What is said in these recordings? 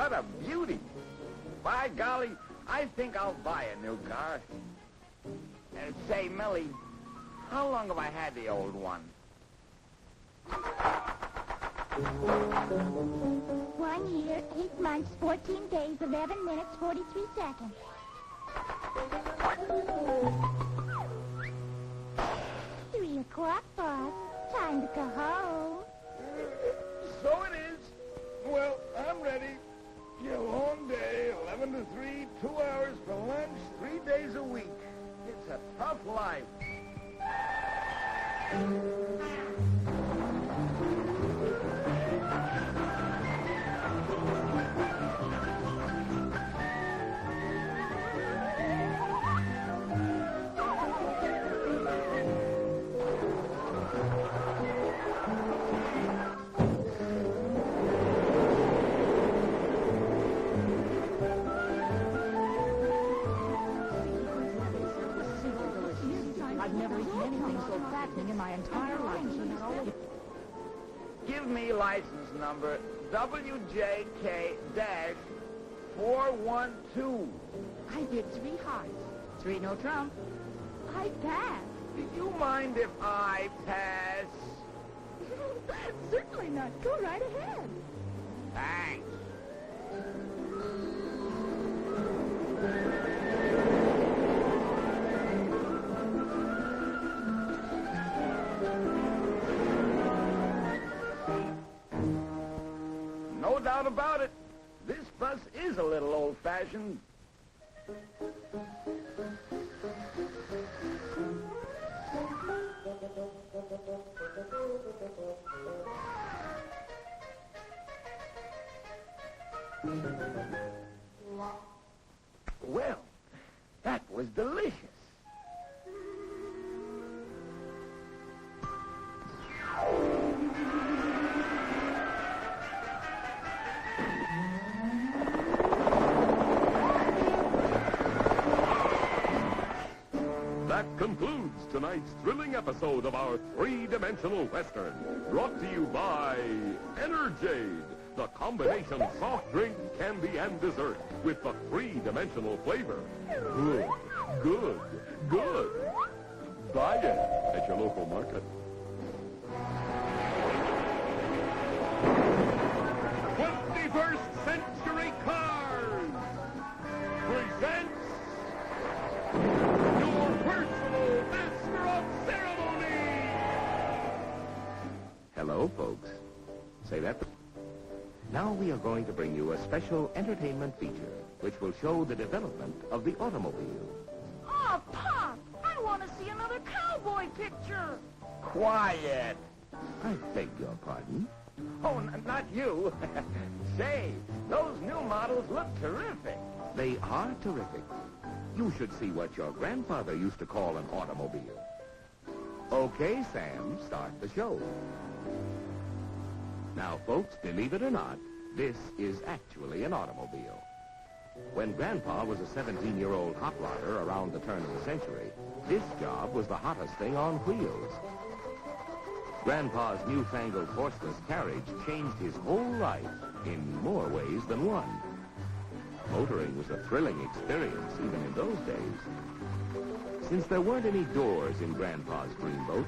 what a beauty. By golly, I think I'll buy a new car. Say, Millie, how long have I had the old one? 1 year, 8 months, 14 days, 11 minutes, 43 seconds. 3 o'clock, boss. Time to go home. So it is. Well, I'm ready. A long day, 11 to 3, 2 hours for lunch, 3 days a week. It's a tough life. I've never eaten anything so fattening in my entire life. Give me license number WJK-412. I did 3 hearts. 3 no trump. I passed. Do you mind if I pass? Certainly not. Go right ahead. Thanks. No doubt about it. This bus is a little old-fashioned. Well, that was delicious. That concludes tonight's thrilling episode of our three-dimensional Western, brought to you by Energade, the combination soft drink, candy, and dessert with the three-dimensional flavor. Good, good, good. Buy it at your local market. 21st Century Cars presents your personal master of ceremony. Hello, folks. Say that. Now we are going to bring you a special entertainment feature which will show the development of the automobile. Oh, Pop! I want to see another cowboy picture. Quiet. I beg your pardon? Oh, not you. Say, those new models look terrific. They are terrific. You should see what your grandfather used to call an automobile. Okay, Sam, start the show. Now, folks, believe it or not, this is actually an automobile. When Grandpa was a 17-year-old hot rodder around the turn of the century, this job was the hottest thing on wheels. Grandpa's newfangled horseless carriage changed his whole life in more ways than one. Motoring was a thrilling experience even in those days. Since there weren't any doors in Grandpa's dreamboat,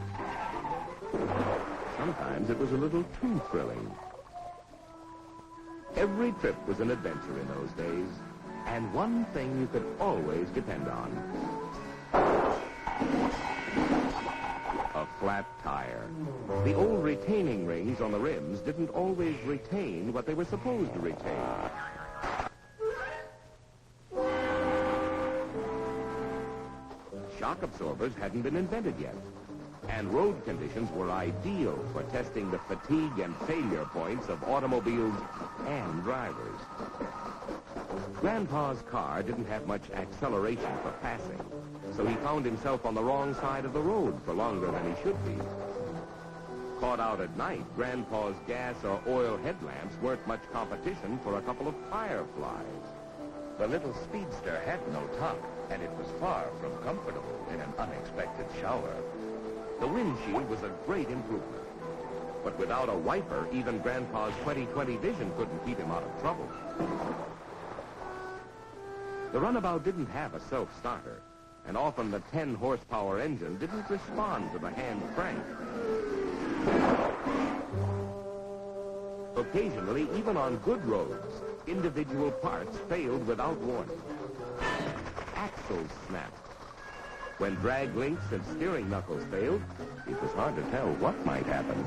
sometimes it was a little too thrilling. Every trip was an adventure in those days, and one thing you could always depend on: a flat tire. The old retaining rings on the rims didn't always retain what they were supposed to retain. Shock absorbers hadn't been invented yet, and road conditions were ideal for testing the fatigue and failure points of automobiles and drivers. Grandpa's car didn't have much acceleration for passing, so he found himself on the wrong side of the road for longer than he should be. Caught out at night, Grandpa's gas or oil headlamps weren't much competition for a couple of fireflies. The little speedster had no top, and it was far from comfortable in an unexpected shower. The windshield was a great improvement. But without a wiper, even Grandpa's 20/20 vision couldn't keep him out of trouble. The runabout didn't have a self-starter, and often the 10-horsepower engine didn't respond to the hand crank. Occasionally, even on good roads, individual parts failed without warning. Axles snapped. When drag links and steering knuckles failed, it was hard to tell what might happen.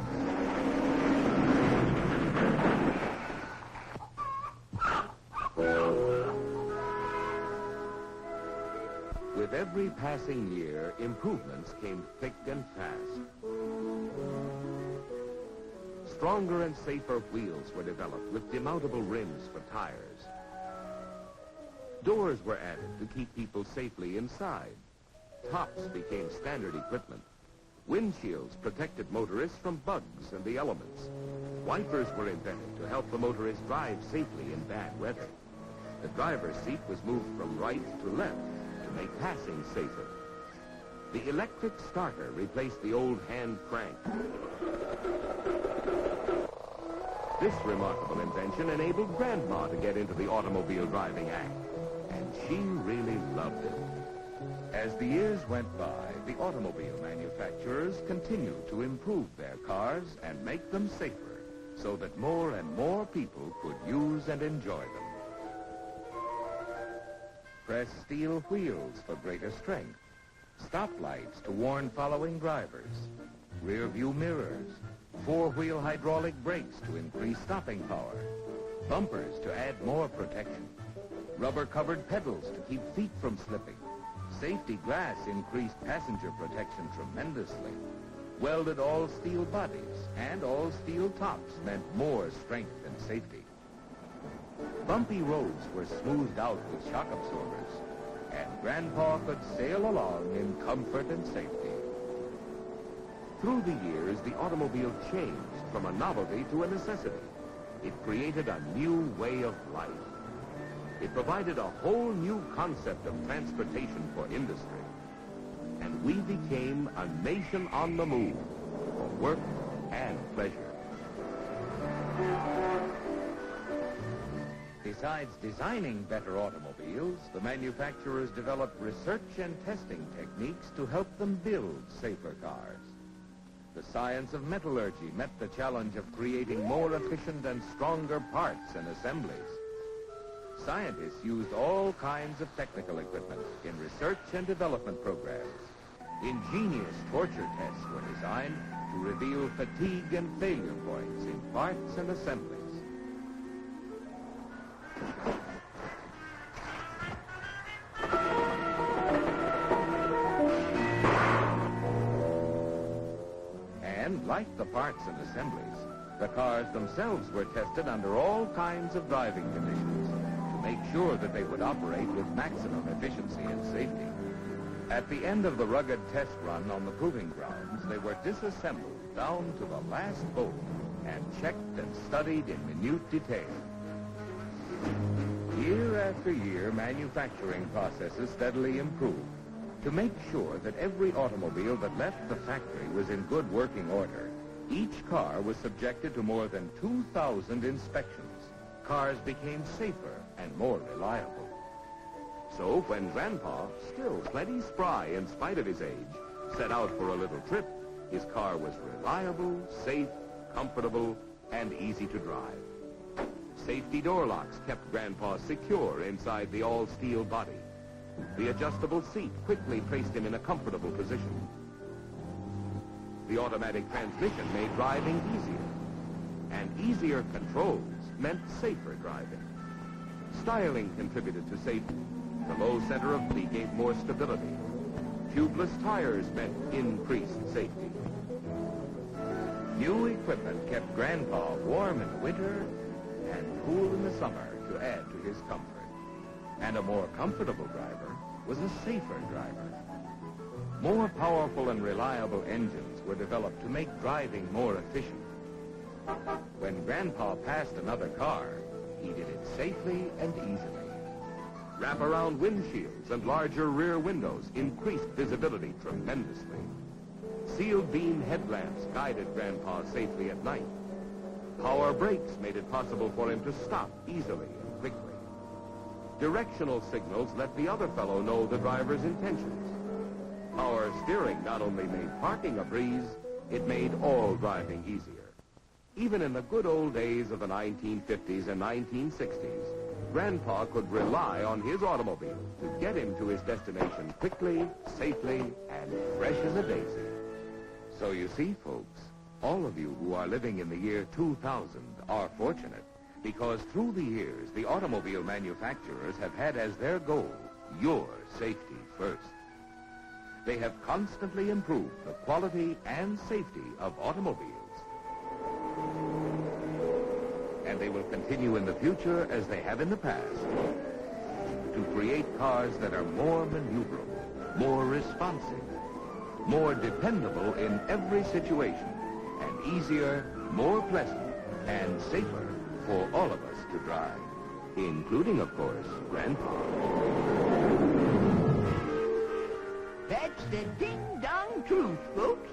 With every passing year, improvements came thick and fast. Stronger and safer wheels were developed with demountable rims for tires. Doors were added to keep people safely inside. Tops became standard equipment. Windshields protected motorists from bugs and the elements. Wipers were invented to help the motorist drive safely in bad weather. The driver's seat was moved from right to left to make passing safer. The electric starter replaced the old hand crank. This remarkable invention enabled Grandma to get into the automobile driving act, and she really loved it. As the years went by, the automobile manufacturers continued to improve their cars and make them safer, so that more and more people could use and enjoy them. Pressed steel wheels for greater strength, stoplights to warn following drivers, rear-view mirrors, four-wheel hydraulic brakes to increase stopping power, bumpers to add more protection, rubber-covered pedals to keep feet from slipping. Safety glass increased passenger protection tremendously. Welded all-steel bodies and all-steel tops meant more strength and safety. Bumpy roads were smoothed out with shock absorbers, and Grandpa could sail along in comfort and safety. Through the years, the automobile changed from a novelty to a necessity. It created a new way of life. It provided a whole new concept of transportation for industry. And we became a nation on the move for work and pleasure. Besides designing better automobiles, the manufacturers developed research and testing techniques to help them build safer cars. The science of metallurgy met the challenge of creating more efficient and stronger parts and assemblies. Scientists used all kinds of technical equipment in research and development programs. Ingenious torture tests were designed to reveal fatigue and failure points in parts and assemblies. And like the parts and assemblies, the cars themselves were tested under all kinds of driving conditions to make sure that they would operate with maximum efficiency and safety. At the end of the rugged test run on the proving grounds, they were disassembled down to the last bolt and checked and studied in minute detail. Year after year, manufacturing processes steadily improved to make sure that every automobile that left the factory was in good working order. Each car was subjected to more than 2,000 inspections. Cars became safer and more reliable. So when Grandpa, still plenty spry in spite of his age, set out for a little trip, his car was reliable, safe, comfortable, and easy to drive. Safety door locks kept Grandpa secure inside the all-steel body. The adjustable seat quickly placed him in a comfortable position. The automatic transmission made driving easier. And easier controls meant safer driving. Styling contributed to safety. The low center of gravity gave more stability. Tubeless tires meant increased safety. New equipment kept Grandpa warm in the winter and cool in the summer to add to his comfort. And a more comfortable driver was a safer driver. More powerful and reliable engines were developed to make driving more efficient. When Grandpa passed another car, he did it safely and easily. Wrap-around windshields and larger rear windows increased visibility tremendously. Sealed beam headlamps guided Grandpa safely at night. Power brakes made it possible for him to stop easily and quickly. Directional signals let the other fellow know the driver's intentions. Power steering not only made parking a breeze, it made all driving easier. Even in the good old days of the 1950s and 1960s, Grandpa could rely on his automobile to get him to his destination quickly, safely, and fresh as a daisy. So you see, folks, all of you who are living in the year 2000 are fortunate, because through the years, the automobile manufacturers have had as their goal your safety first. They have constantly improved the quality and safety of automobiles. And they will continue in the future as they have in the past to create cars that are more maneuverable, more responsive, more dependable in every situation, and easier, more pleasant, and safer for all of us to drive, including, of course, Grandpa. That's the ding-dong truth, folks.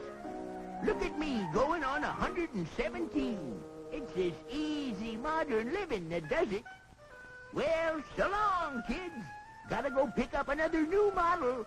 Look at me going on 117. It's this easy modern living that does it. Well, so long, kids. Gotta go pick up another new model.